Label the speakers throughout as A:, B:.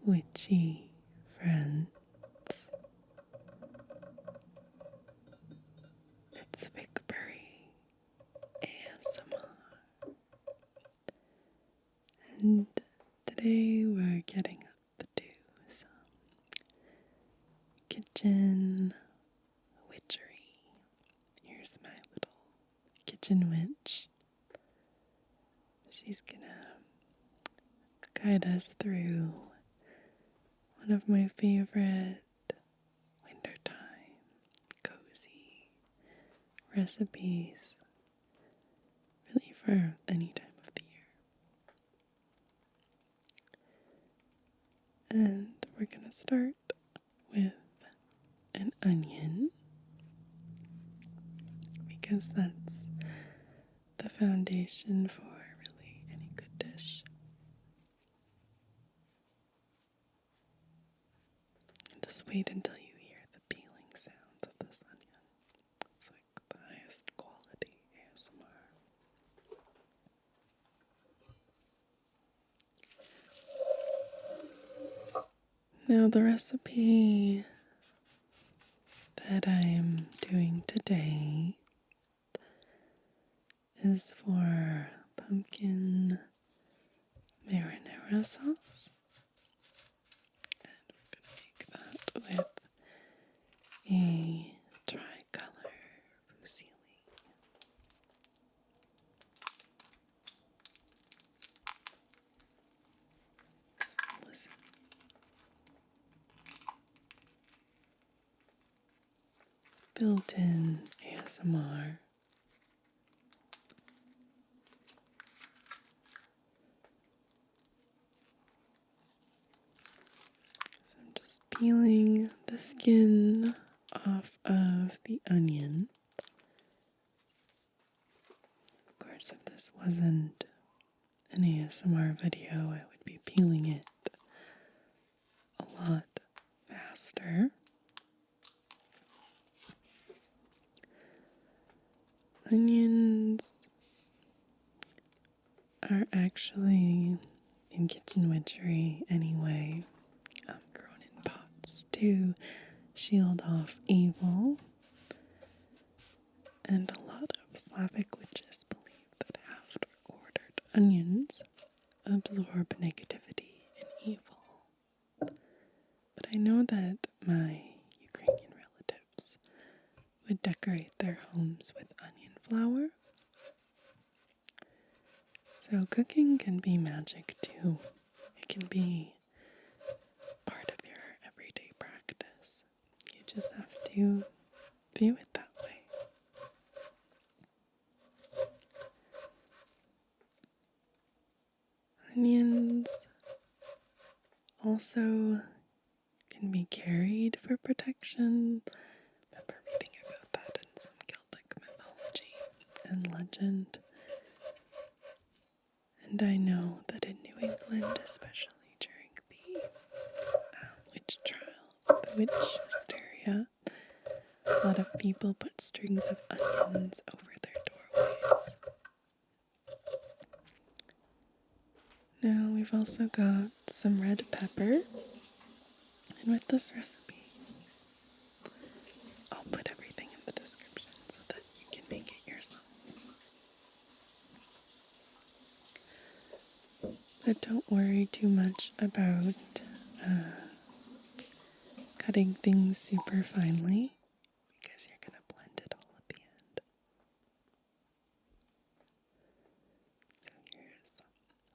A: witchy friends. It's Victory ASMR. And today we're getting up to some kitchen witchery. Here's my little kitchen witch. She's gonna guide us through one of my favorite wintertime cozy recipes, really for any time of the year. And we're gonna start with an onion, because that's the foundation for really any good dish. And just wait until you hear the peeling sounds of this onion. It's like the highest quality ASMR. Now the recipe that I'm doing today is for pumpkin marinara sauce. And we're going to make that with a tricolor Fusilli. Just listen. It's built-in ASMR. So I'm just peeling the skin off of the onion. Of course, if this wasn't an ASMR video, I would be peeling it a lot faster. Onions are actually, in kitchen witchery anyway, grown in pots to shield off evil. And a lot of Slavic witches believe that halved or quartered onions absorb negativity and evil. But I know that my Ukrainian relatives would decorate their homes with onion flour. So cooking can be magic too. It can be part of your everyday practice. You just have to view it that way. Onions also can be carried for protection. I remember reading about that in some Celtic mythology and legend. And I know that in New England, especially during the witch trials, the witch hysteria, a lot of people put strings of onions over their doorways. Now we've also got some red pepper. And with this recipe, I'll put everything in the description so that you can make it yourself. But don't worry too much about cutting things super finely, because you're going to blend it all at the end. So here's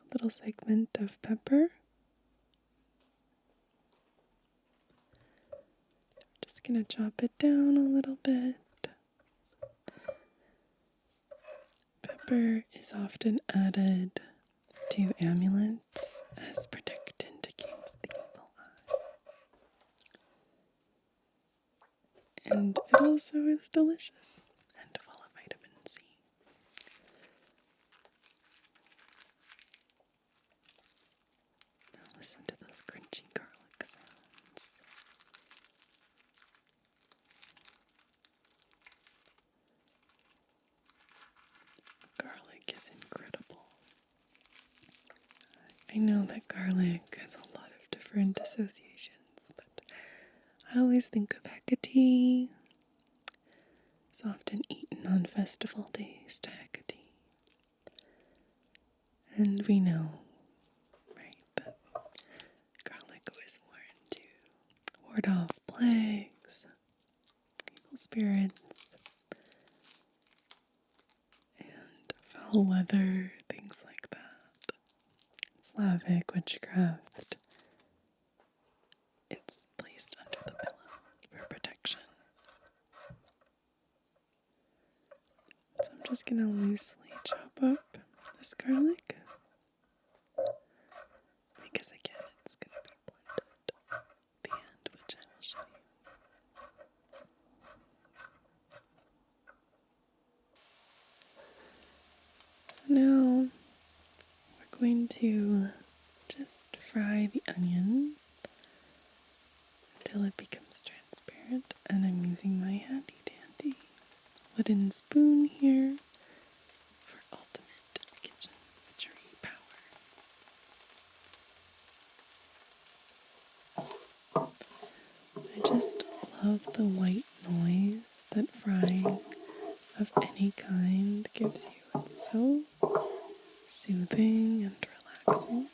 A: a little segment of pepper. I'm just going to chop it down a little bit. Pepper is often added to amulets as protectant against the evil eye. And it also is delicious and full of vitamin C. Now listen to those crunchy garlic sounds. Garlic is incredible. I know that garlic has a lot of different different associations, but I always think of Hecate. It's often eaten on festival days to Hecate. And we know, right, that garlic was worn to ward off plagues, evil spirits, and foul weather, things like that. Slavic witchcraft. It's placed under the pillow for protection. So I'm just going to loosely chop up this garlic, because again, it's going to be blended at the end, which I will show you. So now we're going to just fry the onion until it becomes transparent, and I'm using my handy dandy wooden spoon here for ultimate kitchen witchery power. I just love the white noise that frying of any kind gives you. It's so soothing and relaxing.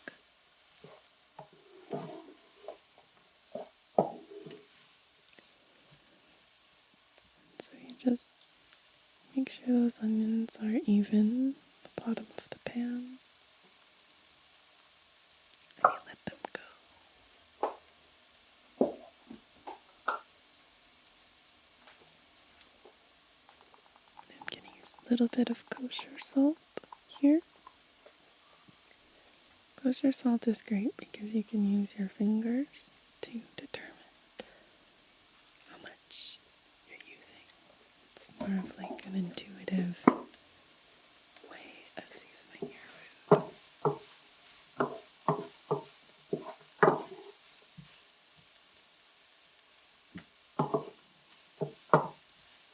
A: So you just make sure those onions are even at the bottom of the pan, and you let them go. I'm going to use a little bit of kosher salt here. Kosher salt is great because you can use your fingers to determine how much you're using. It's more of like an intuitive way of seasoning your food.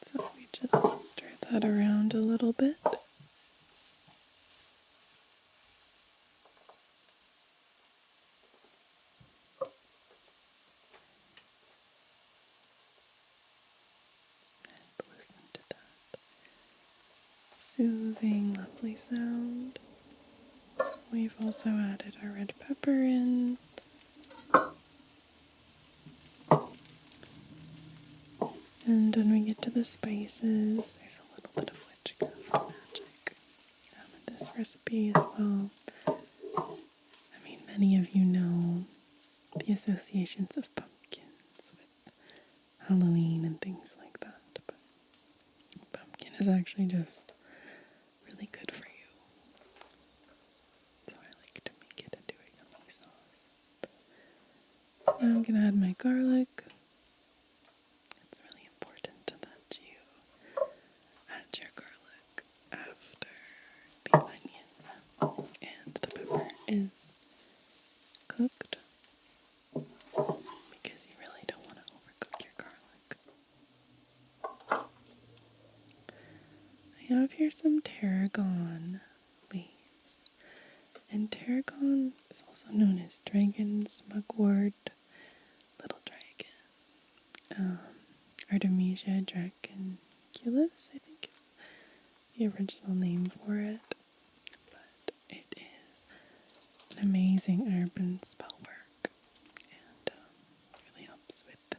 A: So we just stir that around a little bit. And listen to that soothing, lovely sound. We've also added our red pepper in. And when we get to the spices, there's a little bit of witchcraft magic in this recipe as well. I mean, many of you know the associations of pumpkins with Halloween and things like that, but pumpkin is actually just really good for you. So I like to make it into a yummy sauce. So now I'm going to add my garlic. It's really important that you add your garlic after the onion and the pepper is cooked, because you really don't want to overcook your garlic. I have here some tarragon leaves, and tarragon is also known as dragon's mugwort, little dragon. Artemisia dragonculus, I think is the original name for it, but it is an amazing herb and spell work, and really helps with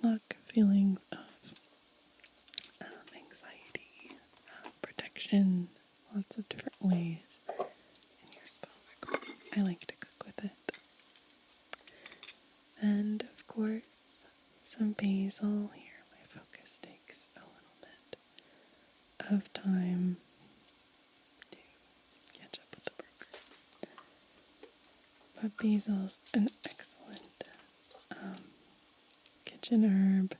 A: luck, feelings of anxiety, protection, lots of different ways in your spell work. I like to cook with it. And of course, some basil here. My focus takes a little bit of time to catch up with the burger. But basil's an excellent kitchen herb.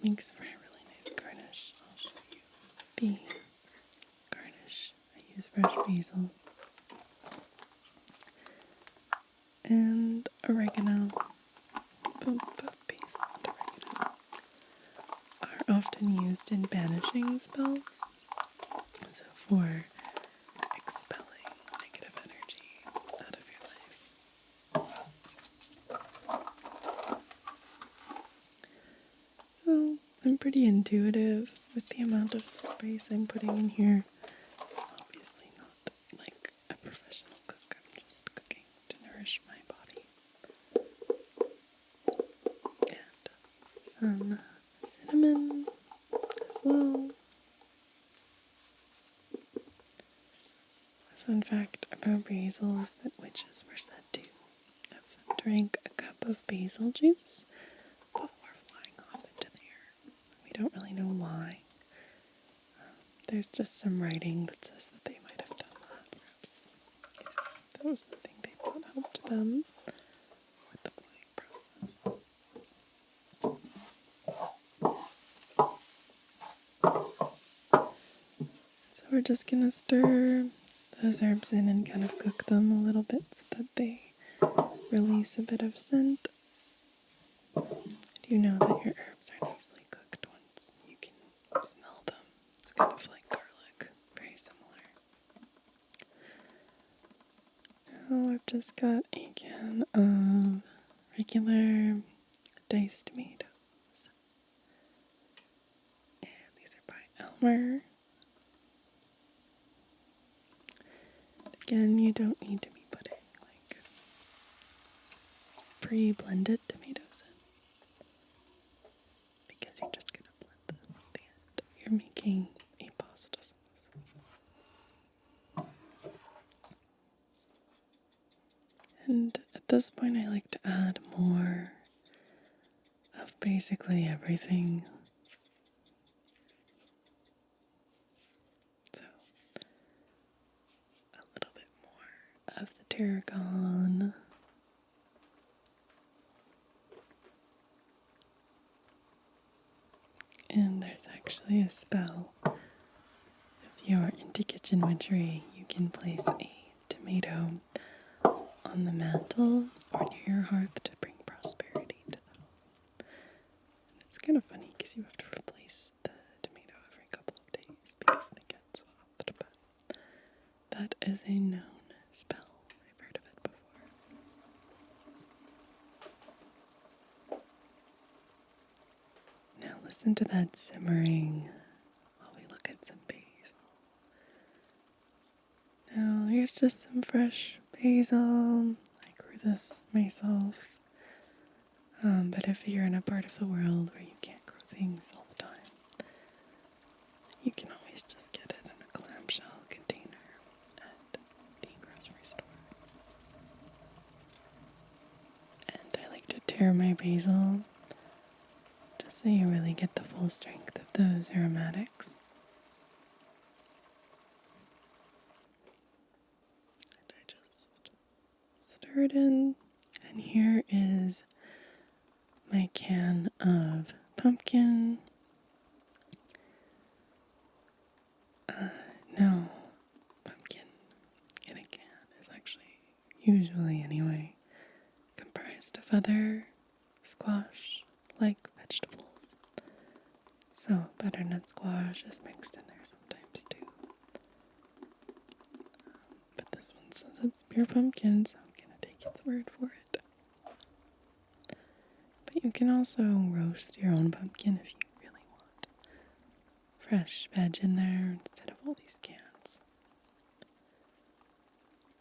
A: Makes for a really nice garnish. I'll show you the garnish. I use fresh basil and oregano. Both basil and oregano are often used in banishing spells, so for expelling negative energy out of your life. intuitive with the amount of spice I'm putting in here. Obviously not like a professional cook. I'm just cooking to nourish my body. And some cinnamon as well. A fun fact about basil is that witches were said to have drank a cup of basil juice before flying off into the air. We don't really know why. There's just some writing that says that they might have done that. Perhaps that was the thing they thought helped them with the flying process. So we're just gonna stir those herbs in and kind of cook them a little bit so that they release a bit of scent. Do you know that your herbs are nicely cooked once you can smell them? It's kind of like garlic, very similar. Now I've just got a can of regular diced tomatoes. And these are by Elmer. Again, you don't need to be putting like pre-blended tomatoes in, because you're just going to blend them at the end. You're making a pasta sauce. And at this point I like to add more of basically everything. So a little bit more of the tarragon. And there's actually a spell. If you're into kitchen witchery, you can place a tomato on the mantle or near your hearth to bring prosperity to the home. And it's kind of funny because you have to replace the tomato every couple of days because they get soft, but that is a known spell. I've heard of it before. Now listen to that simmering while we look at some basil. Now here's just some fresh basil. I grew this myself. But if you're in a part of the world where you can't grow things all the time, you can always just get it in a clamshell container at the grocery store. And I like to tear my basil just so you really get the full strength of those aromatics. And I just stir it in, and here is my can of pumpkin. Now, pumpkin in a can is actually, usually anyway, comprised of other squash-like vegetables. So butternut squash is mixed in there sometimes too. But this one says it's pure pumpkin, so I'm going to take its word for it. But you can also roast your own pumpkin if you really want fresh veg in there instead of all these cans.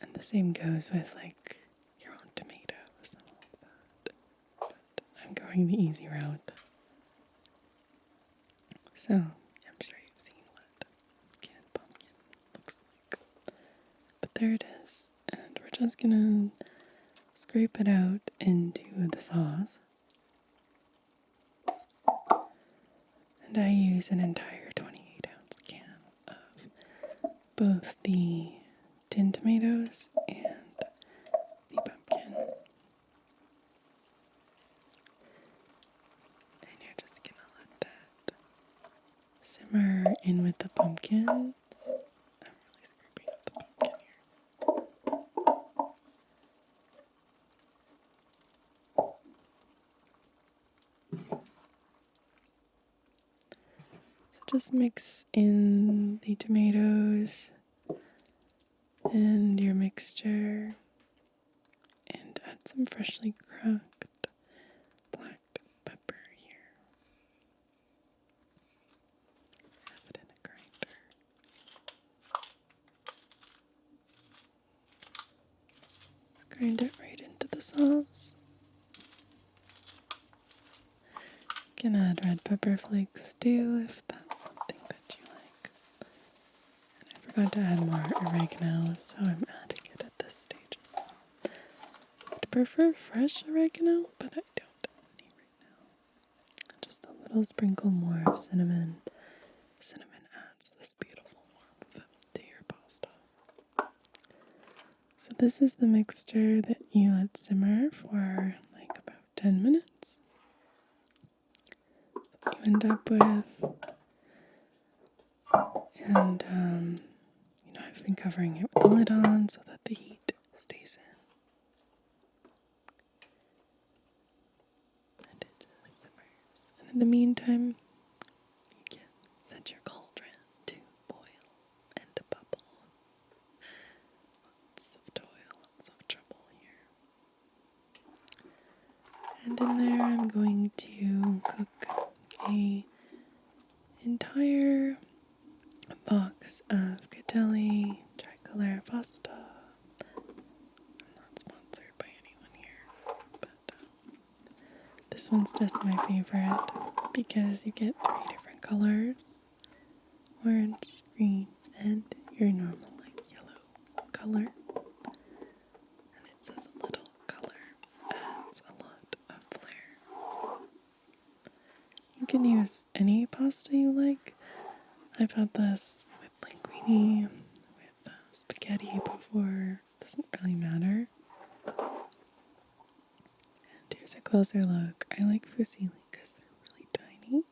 A: And the same goes with like your own tomatoes and all of that. But I'm going the easy route. So I'm sure you've seen what canned pumpkin looks like. But there it is. And we're just gonna scrape it out into the sauce. And I use an entire 28-ounce can of both the tin tomatoes and the pumpkin. And you're just gonna let that simmer in with the pumpkin. I'm really scraping up the pumpkin here. So just mix in the tomatoes and your mixture and add some freshly cracked black pepper here. grind it right into the sauce. You can add red pepper flakes too if that's something that you like. And I forgot to add more oregano, so I'm adding it at this stage as well. I prefer fresh oregano, but I don't have any right now. Just a little sprinkle more of cinnamon. Cinnamon adds this beautiful warmth to your pasta. So this is the mixture that you let simmer for like about 10 minutes. So what you end up with, and I've been covering it with the lid on so that the heat stays in. And it just simmers. And in the meantime, you can set your cauldron to boil and to bubble. Lots of toil, lots of trouble here. And in there I'm going to cook a entire box of Fusilli tricolor pasta. I'm not sponsored by anyone here, but this one's just my favorite because you get 3 different colors: orange, green, and your normal like yellow color. And it says a little color adds a lot of flair. You can use any pasta you like. I've had this with linguine, with spaghetti before. Doesn't really matter. And here's a closer look. I like fusilli because they're really tiny.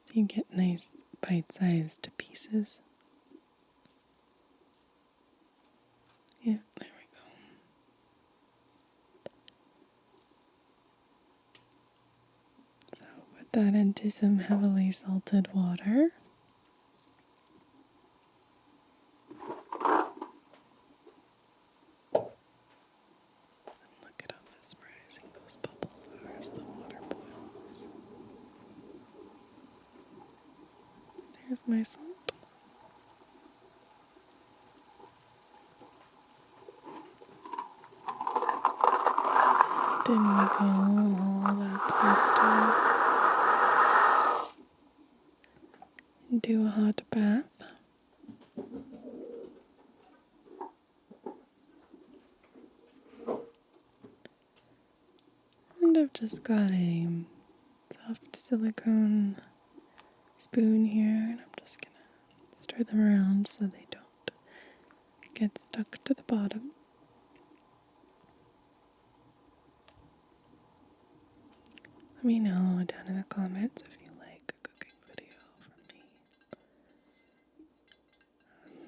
A: So you get nice bite-sized pieces. Yeah, there we go. So put that into some heavily salted water. Look at how mesmerizing those bubbles are as the water boils. There's my salt. And in we go, all that pasta into a hot bath. And I've just got a soft silicone spoon here, and I'm just gonna stir them around so they don't get stuck to the bottom. Let me know down in the comments if you like a cooking video from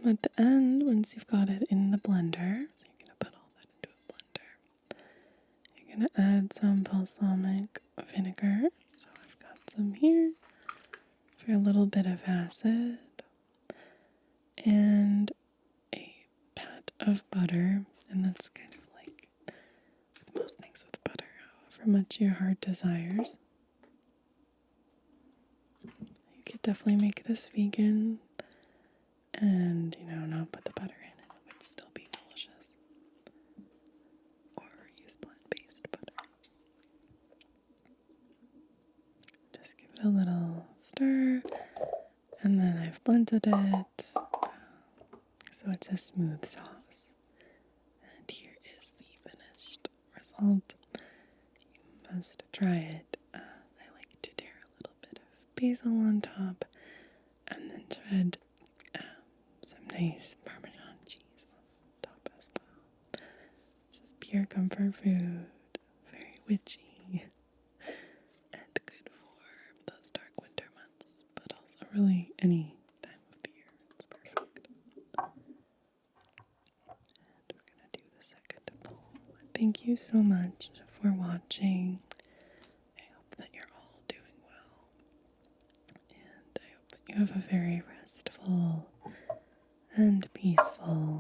A: me. At the end, once you've got it in the blender, so you're gonna put all that into a blender, you're gonna add some balsamic vinegar. So I've got some here for a little bit of acid, and a pat of butter, and that's kind of like with most things with butter, however much your heart desires. You could definitely make this vegan and, not put the butter in, and it would still be delicious. Or use plant-based butter. Just give it a little stir, and then I've blended it so it's a smooth sauce. And here is the finished result. You must try it. I like to tear a little bit of basil on top, and then shred some nice Parmesan cheese on top as well. It's just pure comfort food, very witchy, and good for those dark winter months, but also really any time of the year. It's perfect. And we're gonna do the second bowl. Thank you so much for watching. I hope that you're all doing well, and I hope that you have a very restful and peaceful